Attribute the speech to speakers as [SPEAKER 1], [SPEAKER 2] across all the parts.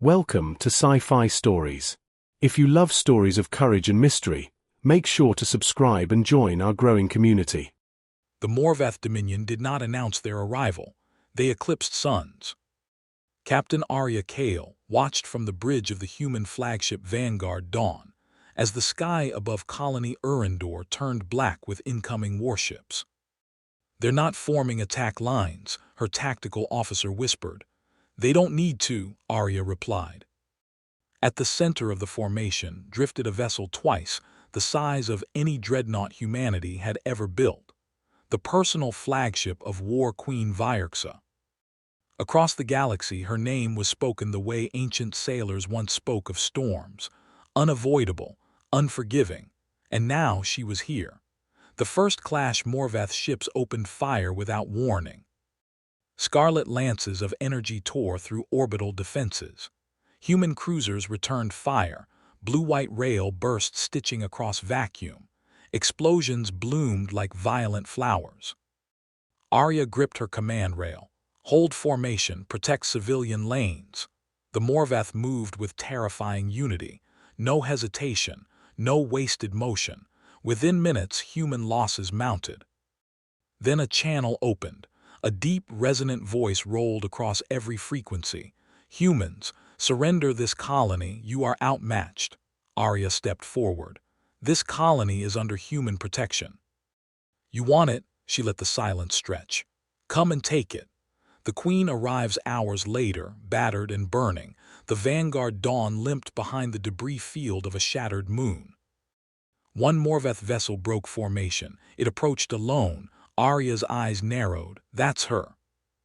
[SPEAKER 1] Welcome to Sci-Fi Stories. If you love stories of courage and mystery, make sure to subscribe and join our growing community.
[SPEAKER 2] The Morvath Dominion did not announce their arrival. They eclipsed suns. Captain Aria Kael watched from the bridge of the human flagship Vanguard Dawn as the sky above Colony Urandor turned black with incoming warships. "They're not forming attack lines," her tactical officer whispered. "They don't need to," Aria replied. At the center of the formation drifted a vessel twice the size of any dreadnought humanity had ever built, the personal flagship of War Queen Vyerxa. Across the galaxy, her name was spoken the way ancient sailors once spoke of storms, unavoidable, unforgiving, and now she was here. The first clash Morvath ships opened fire without warning. Scarlet lances of energy tore through orbital defenses. Human cruisers returned fire, blue-white rail burst stitching across vacuum. Explosions bloomed like violent flowers. Aria gripped her command rail. "Hold formation, protect civilian lanes." The Morvath moved with terrifying unity. No hesitation, no wasted motion. Within minutes, human losses mounted. Then a channel opened. A deep, resonant voice rolled across every frequency. "Humans, surrender this colony, you are outmatched." Aria stepped forward. "This colony is under human protection." "You want it?" She let the silence stretch. "Come and take it." The Queen arrives hours later, battered and burning. The Vanguard Dawn limped behind the debris field of a shattered moon. One Morvath vessel broke formation. It approached alone. Aria's eyes narrowed. "That's her."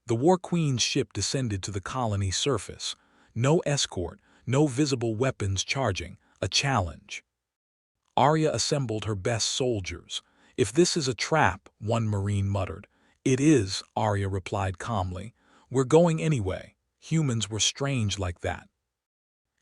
[SPEAKER 2] The War Queen's ship descended to the colony's surface. No escort, no visible weapons charging. A challenge. Aria assembled her best soldiers. "If this is a trap," one Marine muttered. "It is," Aria replied calmly. "We're going anyway." Humans were strange like that.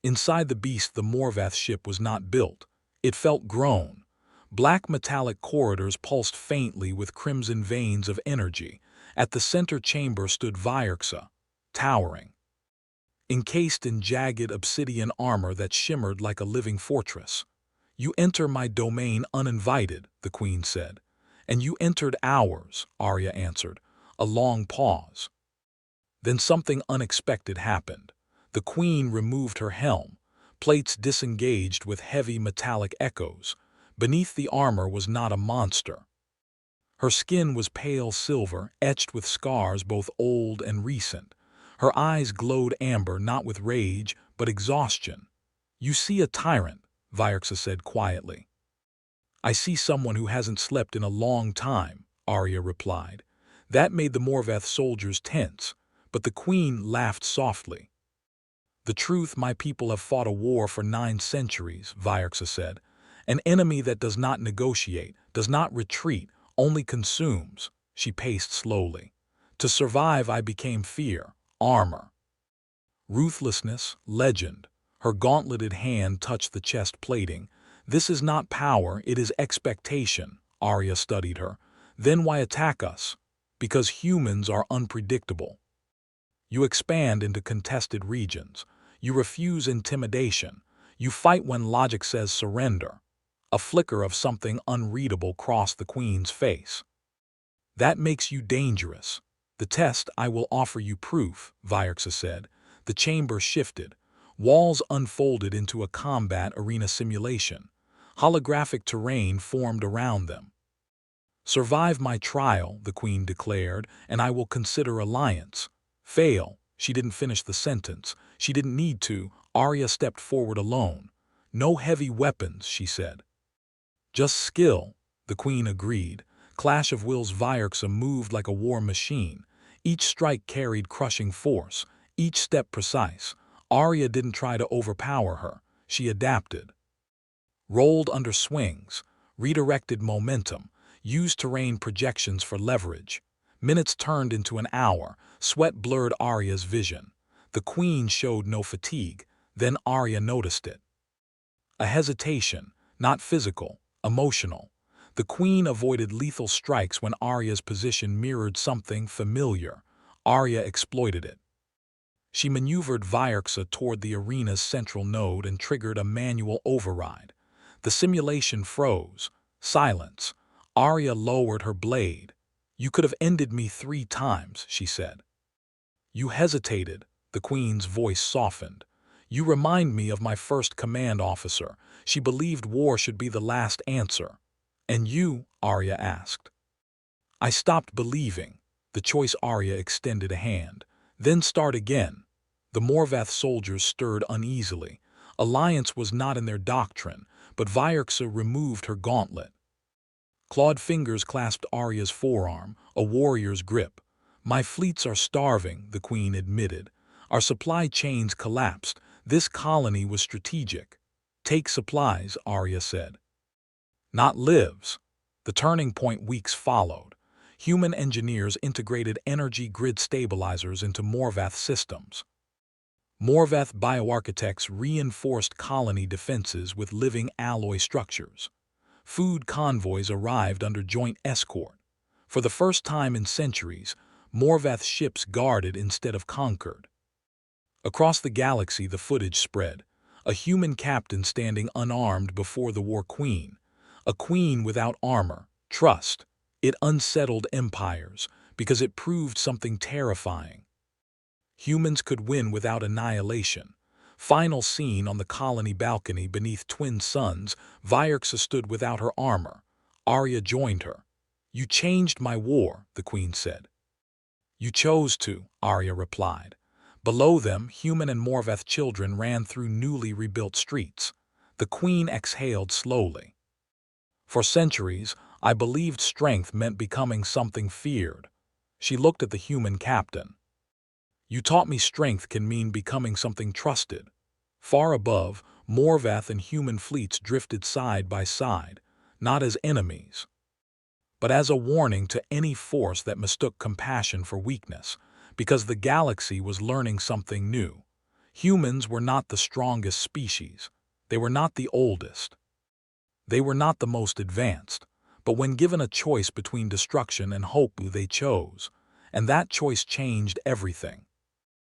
[SPEAKER 2] Inside the beast, the Morvath ship was not built. It felt grown. Black metallic corridors pulsed faintly with crimson veins of energy. At the center chamber stood Vyerxa, towering, encased in jagged obsidian armor that shimmered like a living fortress. "You enter my domain uninvited," the Queen said. "And you entered ours," Aria answered. A long pause. Then something unexpected happened. The Queen removed her helm. Plates disengaged with heavy metallic echoes. Beneath the armor was not a monster. Her skin was pale silver, etched with scars both old and recent. Her eyes glowed amber, not with rage, but exhaustion. "You see a tyrant," Vyerxa said quietly. "I see someone who hasn't slept in a long time," Aria replied. That made the Morvath soldiers tense, but the Queen laughed softly. "The truth, my people have fought a war for 9 centuries, Vyerxa said. "An enemy that does not negotiate, does not retreat, only consumes." She paced slowly. "To survive, I became fear, armor, ruthlessness, legend." Her gauntleted hand touched the chest plating. "This is not power, it is expectation." Aria studied her. "Then why attack us?" "Because humans are unpredictable. You expand into contested regions. You refuse intimidation. You fight when logic says surrender." A flicker of something unreadable crossed the Queen's face. "That makes you dangerous." "The test, I will offer you proof," Vyerxa said. The chamber shifted. Walls unfolded into a combat arena simulation. Holographic terrain formed around them. "Survive my trial," the Queen declared, "and I will consider alliance." "Fail." She didn't finish the sentence. She didn't need to. Aria stepped forward alone. "No heavy weapons," she said. "Just skill," the Queen agreed. Clash of Wills, Vyerxa moved like a war machine. Each strike carried crushing force, each step precise. Aria didn't try to overpower her. She adapted. Rolled under swings, redirected momentum, used terrain projections for leverage. Minutes turned into an hour. Sweat blurred Aria's vision. The Queen showed no fatigue. Then Aria noticed it. A hesitation, not physical, emotional. The Queen avoided lethal strikes when Aria's position mirrored something familiar. Aria exploited it. She maneuvered Vyerxa toward the arena's central node and triggered a manual override. The simulation froze. Silence. Aria lowered her blade. "You could have ended me 3 times," she said. "You hesitated," the Queen's voice softened. "You remind me of my first command officer. She believed war should be the last answer." "And you?" Aria asked. "I stopped believing." The choice Aria extended a hand. "Then start again." The Morvath soldiers stirred uneasily. Alliance was not in their doctrine, but Vyerxa removed her gauntlet. Clawed fingers clasped Aria's forearm, a warrior's grip. "My fleets are starving," the Queen admitted. "Our supply chains collapsed. This colony was strategic." "Take supplies," Aria said. "Not lives." The turning point weeks followed. Human engineers integrated energy grid stabilizers into Morvath systems. Morvath bioarchitects reinforced colony defenses with living alloy structures. Food convoys arrived under joint escort. For the first time in centuries, Morvath ships guarded instead of conquered. Across the galaxy the footage spread. A human captain standing unarmed before the War Queen. A queen without armor. Trust. It unsettled empires, because it proved something terrifying. Humans could win without annihilation. Final scene on the colony balcony beneath twin suns, Vyerxa stood without her armor. Aria joined her. "You changed my war," the Queen said. "You chose to," Aria replied. Below them, human and Morvath children ran through newly rebuilt streets. The Queen exhaled slowly. "For centuries, I believed strength meant becoming something feared." She looked at the human captain. "You taught me strength can mean becoming something trusted." Far above, Morvath and human fleets drifted side by side, not as enemies, but as a warning to any force that mistook compassion for weakness, because the galaxy was learning something new. Humans were not the strongest species. They were not the oldest. They were not the most advanced. But when given a choice between destruction and hope, they chose. And that choice changed everything.